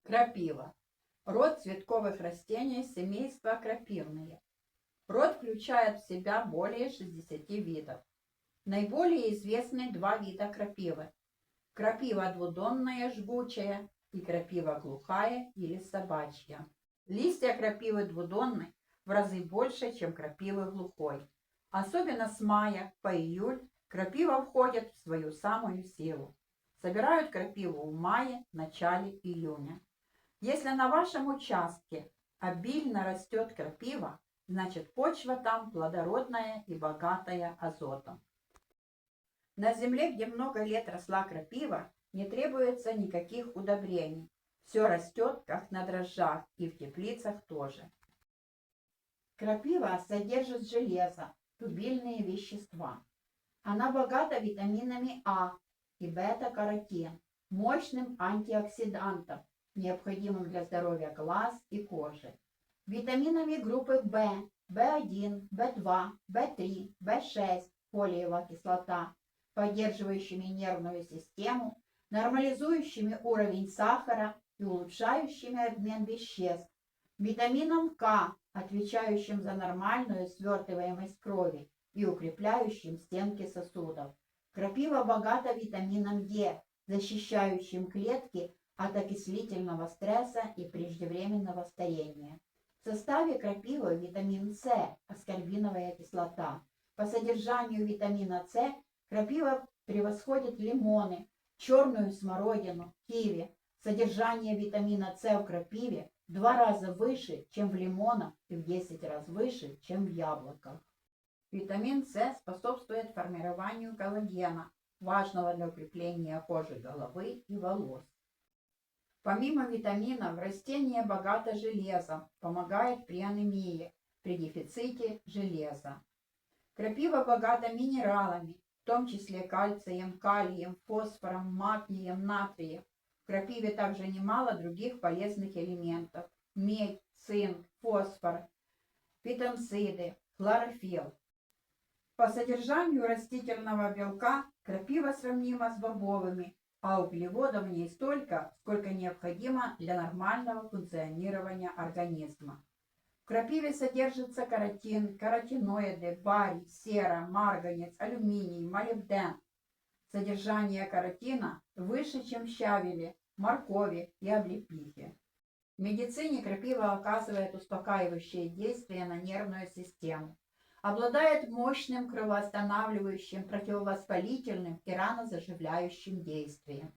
Крапива. Род цветковых растений семейства крапивные. Род включает в себя более 60 видов. Наиболее известны два вида крапивы. Крапива двудонная жгучая и крапива глухая или собачья. Листья крапивы двудонной в разы больше, чем крапивы глухой. Особенно с мая по июль крапива входит в свою самую силу. Собирают крапиву в мае, начале июня. Если на вашем участке обильно растет крапива, значит почва там плодородная и богатая азотом. На земле, где много лет росла крапива, не требуется никаких удобрений. Все растет, как на дрожжах, и в теплицах тоже. Крапива содержит железо, тубильные вещества. Она богата витаминами А и бета-каротин, мощным антиоксидантом, необходимым для здоровья глаз и кожи, витаминами группы В, В1, В2, В3, В6, фолиевая кислота, поддерживающими нервную систему, нормализующими уровень сахара и улучшающими обмен веществ, витамином К, отвечающим за нормальную свертываемость крови и укрепляющим стенки сосудов. Крапива богата витамином Е, защищающим клетки от окислительного стресса и преждевременного старения. В составе крапивы витамин С, аскорбиновая кислота. По содержанию витамина С крапива превосходит лимоны, черную смородину, киви. Содержание витамина С в крапиве в 2 раза выше, чем в лимонах, и в 10 раз выше, чем в яблоках. Витамин С способствует формированию коллагена, важного для укрепления кожи головы и волос. Помимо витаминов, растение богато железом, помогает при анемии, при дефиците железа. Крапива богата минералами, в том числе кальцием, калием, фосфором, магнием, натрием. В крапиве также немало других полезных элементов: медь, цинк, фосфор, фитонциды, хлорофилл. По содержанию растительного белка крапива сравнима с бобовыми, а углеводов в ней столько, сколько необходимо для нормального функционирования организма. В крапиве содержится каротин, каротиноиды, барий, сера, марганец, алюминий, молибден. Содержание каротина выше, чем в щавеле, моркови и облепихе. В медицине крапива оказывает успокаивающее действие на нервную систему. Обладает мощным кровоостанавливающим, противовоспалительным и ранозаживляющим действием.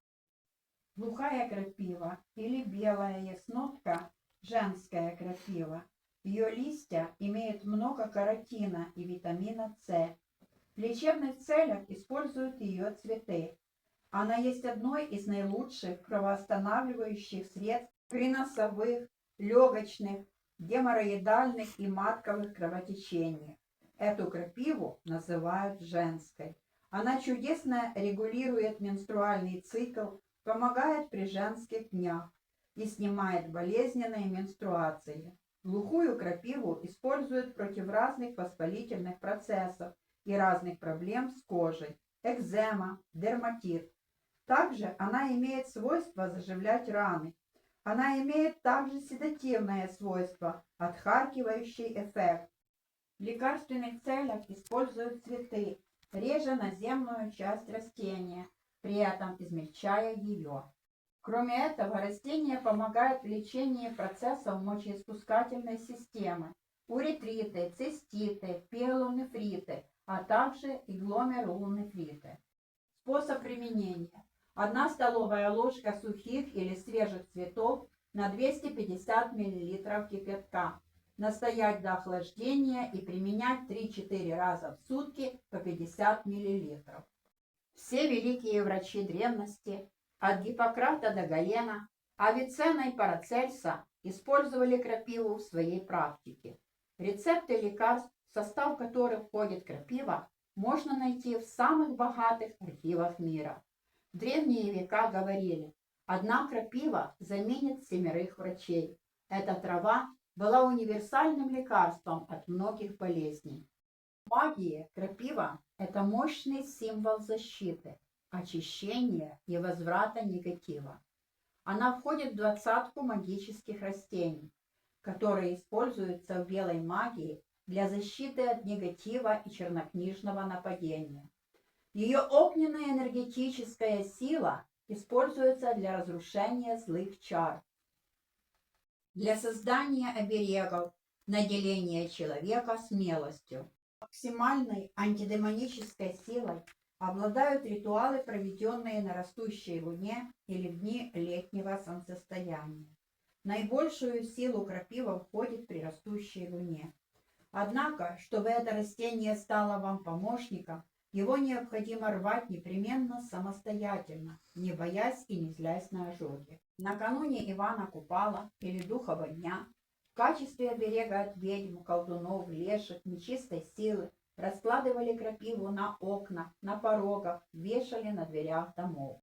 Глухая крапива или белая яснотка – женская крапива. Ее листья имеют много каротина и витамина С. В лечебных целях используют ее цветы. Она есть одной из наилучших кровоостанавливающих средств при носовых, легочных, геморроидальных и матковых кровотечениях. Эту крапиву называют женской. Она чудесно регулирует менструальный цикл, помогает при женских днях и снимает болезненные менструации. Глухую крапиву используют против разных воспалительных процессов и разных проблем с кожей, экзема, дерматит. Также она имеет свойство заживлять раны. Она имеет также седативное свойство, отхаркивающий эффект. В лекарственных целях используют цветы, реже наземную часть растения, при этом измельчая ее. Кроме этого, растение помогает в лечении процессов мочеиспускательной системы, уретриты, циститы, пиелонефриты, а также и гломерулонефриты. Способ применения. 1 столовая ложка сухих или свежих цветов на 250 мл кипятка. Настоять до охлаждения и применять 3-4 раза в сутки по 50 мл. Все великие врачи древности, от Гиппократа до Галена, Авиценна и Парацельса, использовали крапиву в своей практике. Рецепты лекарств, в состав которых входит крапива, можно найти в самых богатых архивах мира. В древние века говорили: 1 крапива заменит 7 врачей. Эта трава была универсальным лекарством от многих болезней. В магии крапива – это мощный символ защиты, очищения и возврата негатива. Она входит в двадцатку магических растений, которые используются в белой магии для защиты от негатива и чернокнижного нападения. Ее огненная энергетическая сила используется для разрушения злых чар, для создания оберегов, наделения человека смелостью. Максимальной антидемонической силой обладают ритуалы, проведенные на растущей луне или в дни летнего солнцестояния. Наибольшую силу крапива входит при растущей луне. Однако, чтобы это растение стало вам помощником, его необходимо рвать непременно самостоятельно, не боясь и не злясь на ожоги. Накануне Ивана Купала или Духова дня в качестве оберега от ведьм, колдунов, леших, нечистой силы раскладывали крапиву на окнах, на порогах, вешали на дверях домов.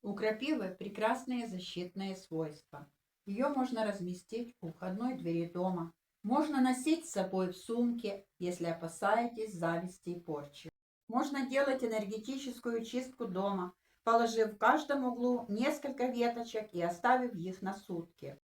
У крапивы прекрасные защитные свойства. Ее можно разместить у входной двери дома, можно носить с собой в сумке, если опасаетесь зависти и порчи. Можно делать энергетическую чистку дома, положив в каждом углу несколько веточек и оставив их на сутки.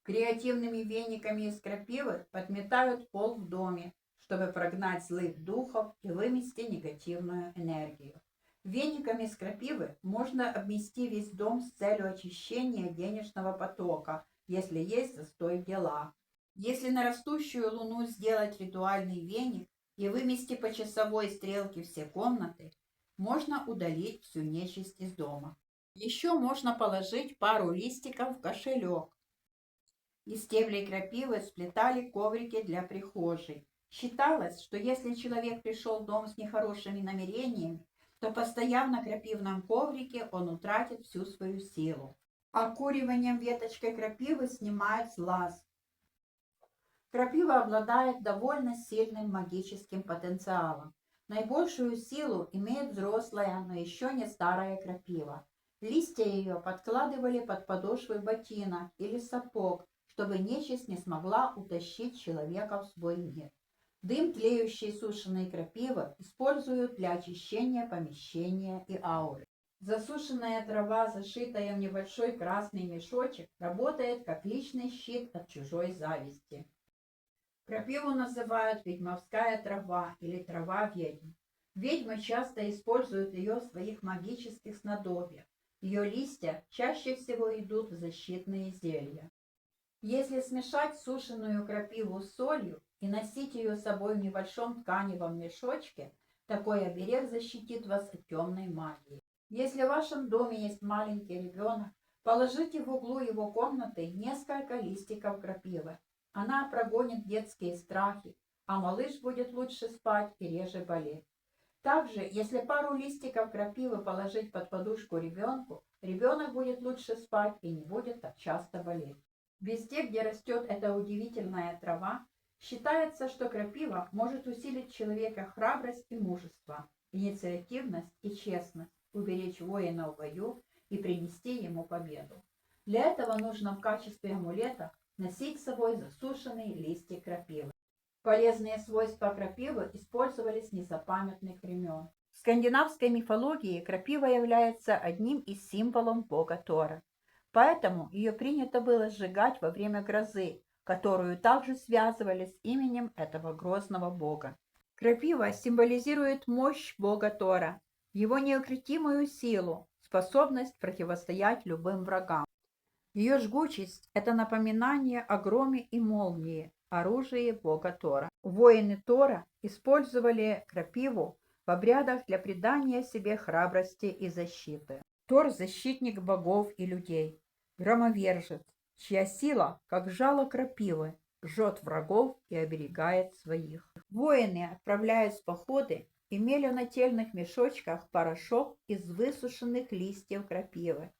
Креативными вениками из крапивы подметают пол в доме, чтобы прогнать злых духов и вымести негативную энергию. Вениками из крапивы можно обмести весь дом с целью очищения денежного потока, если есть застой в делах. Если на растущую луну сделать ритуальный веник и вымести по часовой стрелке все комнаты, можно удалить всю нечисть из дома. Еще можно положить пару листиков в кошелек. Из стеблей крапивы сплетали коврики для прихожей. Считалось, что если человек пришел в дом с нехорошими намерениями, то, постояв на крапивном коврике, он утратит всю свою силу. Окуриванием веточкой крапивы снимают глаз. Крапива обладает довольно сильным магическим потенциалом. Наибольшую силу имеет взрослая, но еще не старая крапива. Листья ее подкладывали под подошвы ботинок или сапог, чтобы нечисть не смогла утащить человека в свой мир. Дым тлеющей сушеной крапивы используют для очищения помещения и ауры. Засушенная трава, зашитая в небольшой красный мешочек, работает как личный щит от чужой зависти. Крапиву называют ведьмовская трава или трава ведьм. Ведьмы часто используют ее в своих магических снадобьях. Ее листья чаще всего идут в защитные зелья. Если смешать сушеную крапиву с солью и носить ее с собой в небольшом тканевом мешочке, такой оберег защитит вас от темной магии. Если в вашем доме есть маленький ребенок, положите в углу его комнаты несколько листиков крапивы. Она прогонит детские страхи, а малыш будет лучше спать и реже болеть. Также, если пару листиков крапивы положить под подушку ребенку, ребенок будет лучше спать и не будет так часто болеть. Везде, где растет эта удивительная трава, считается, что крапива может усилить человека храбрость и мужество, инициативность и честность, уберечь воина в бою и принести ему победу. Для этого нужно в качестве амулета носить с собой засушенные листья крапивы. Полезные свойства крапивы использовались с незапамятных времен. В скандинавской мифологии крапива является одним из символов бога Тора. Поэтому ее принято было сжигать во время грозы, которую также связывали с именем этого грозного бога. Крапива символизирует мощь бога Тора, его неукротимую силу, способность противостоять любым врагам. Ее жгучесть – это напоминание о громе и молнии, оружии бога Тора. Воины Тора использовали крапиву в обрядах для придания себе храбрости и защиты. Тор – защитник богов и людей, громовержец, чья сила, как жало крапивы, жжет врагов и оберегает своих. Воины, отправляясь в походы, имели в нательных мешочках порошок из высушенных листьев крапивы.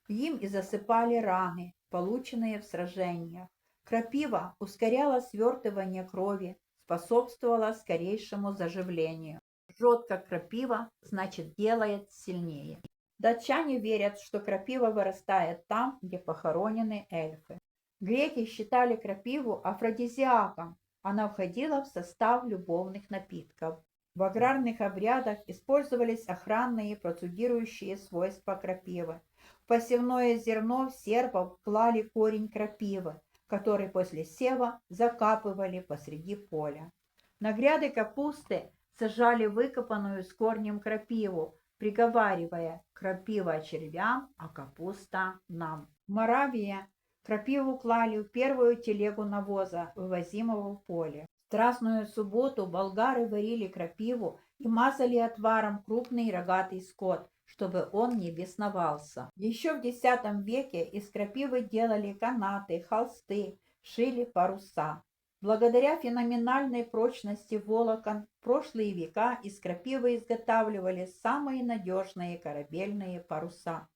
Им и засыпали раны, полученные в сражениях. Крапива ускоряла свертывание крови, способствовала скорейшему заживлению. Жжет, как крапива, значит, делает сильнее. Датчане верят, что крапива вырастает там, где похоронены эльфы. Греки считали крапиву афродизиаком. Она входила в состав любовных напитков. В аграрных обрядах использовались охранные процедирующие свойства крапивы. В посевное зерно серпов клали корень крапивы, который после сева закапывали посреди поля. На гряды капусты сажали выкопанную с корнем крапиву, приговаривая: крапива червям, а капуста нам. В Моравии крапиву клали в первую телегу навоза, вывозимого в поле. В Страстную субботу болгары варили крапиву и мазали отваром крупный рогатый скот, чтобы он не бесновался. Еще в X веке из крапивы делали канаты, холсты, шили паруса. Благодаря феноменальной прочности волокон в прошлые века из крапивы изготавливали самые надежные корабельные паруса.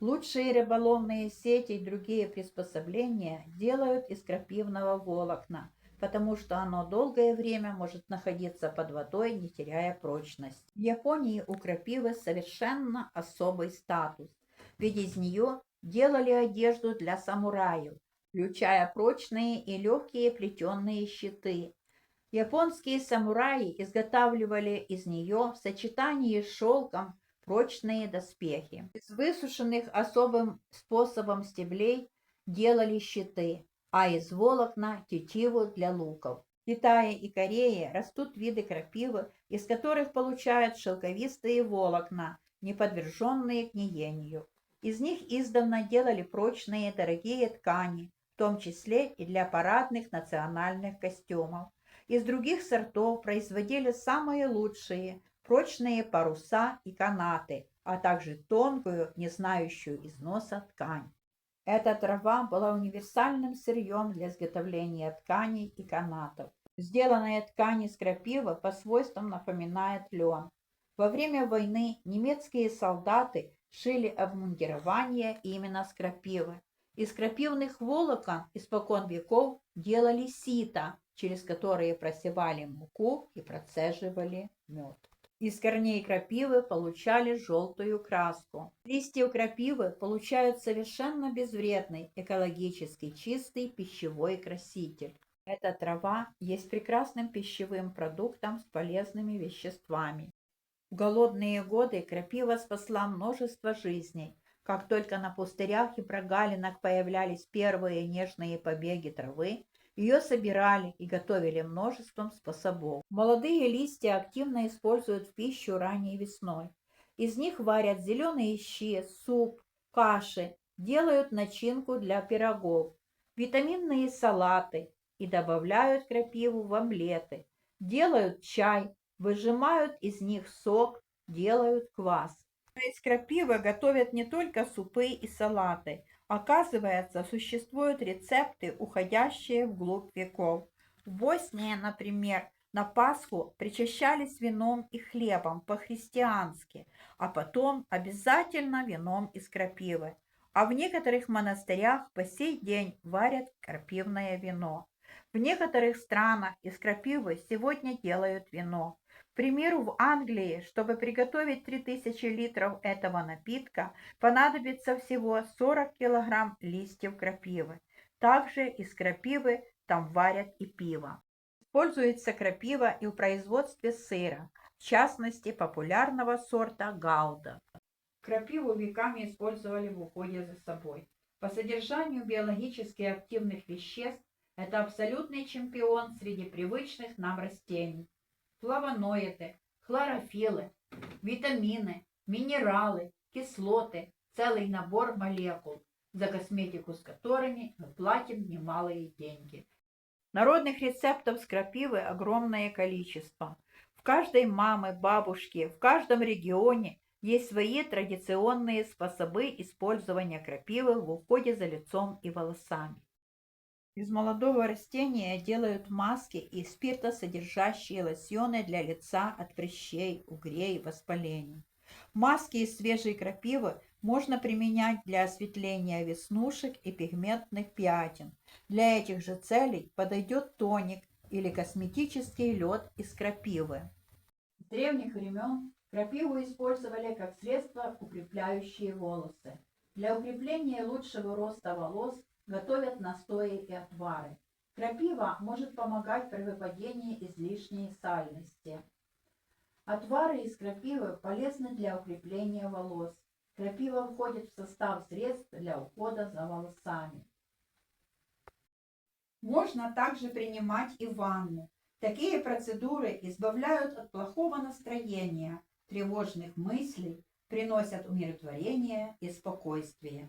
Лучшие рыболовные сети и другие приспособления делают из крапивного волокна, потому что оно долгое время может находиться под водой, не теряя прочность. В Японии у крапивы совершенно особый статус, ведь из нее делали одежду для самураев, включая прочные и легкие плетеные щиты. Японские самураи изготавливали из нее в сочетании с шелком прочные доспехи. Из высушенных особым способом стеблей делали щиты, а из волокна – тетиву для луков. В Китае и Корее растут виды крапивы, из которых получают шелковистые волокна, не подверженные гниению. Из них издавна делали прочные дорогие ткани, в том числе и для парадных национальных костюмов. Из других сортов производили самые лучшие прочные паруса и канаты, а также тонкую, не знающую износа ткань. Эта трава была универсальным сырьем для изготовления тканей и канатов. Сделанная ткань из крапивы по свойствам напоминает лен. Во время войны немецкие солдаты шили обмундирование именно с крапивы. Из крапивных волокон испокон веков делали сито, через которые просевали муку и процеживали мед. Из корней крапивы получали желтую краску. Листья крапивы получают совершенно безвредный, экологически чистый пищевой краситель. Эта трава есть прекрасным пищевым продуктом с полезными веществами. В голодные годы крапива спасла множество жизней. Как только на пустырях и прогалинах появлялись первые нежные побеги травы, ее собирали и готовили множеством способов. Молодые листья активно используют в пищу ранней весной. Из них варят зеленые щи, суп, каши, делают начинку для пирогов, витаминные салаты и добавляют крапиву в омлеты, делают чай, выжимают из них сок, делают квас. Из крапивы готовят не только супы и салаты. Оказывается, существуют рецепты, уходящие вглубь веков. В Боснии, например, на Пасху причащались вином и хлебом по-христиански, а потом обязательно вином из крапивы. А в некоторых монастырях по сей день варят крапивное вино. В некоторых странах из крапивы сегодня делают вино. К примеру, в Англии, чтобы приготовить 3000 литров этого напитка, понадобится всего 40 килограмм листьев крапивы. Также из крапивы там варят и пиво. Используется крапива и в производстве сыра, в частности популярного сорта гауда. Крапиву веками использовали в уходе за собой. По содержанию биологически активных веществ это абсолютный чемпион среди привычных нам растений. Флавоноиды, хлорофиллы, витамины, минералы, кислоты, целый набор молекул, за косметику с которыми мы платим немалые деньги. Народных рецептов с крапивы огромное количество. В каждой мамы, бабушке, в каждом регионе есть свои традиционные способы использования крапивы в уходе за лицом и волосами. Из молодого растения делают маски и спиртосодержащие лосьоны для лица от прыщей, угрей, воспалений. Маски из свежей крапивы можно применять для осветления веснушек и пигментных пятен. Для этих же целей подойдет тоник или косметический лед из крапивы. С древних времен крапиву использовали как средство, укрепляющее волосы. Для укрепления лучшего роста волос готовят настои и отвары. Крапива может помогать при выпадении излишней сальности. Отвары из крапивы полезны для укрепления волос. Крапива входит в состав средств для ухода за волосами. Можно также принимать и ванну. Такие процедуры избавляют от плохого настроения, тревожных мыслей, приносят умиротворение и спокойствие.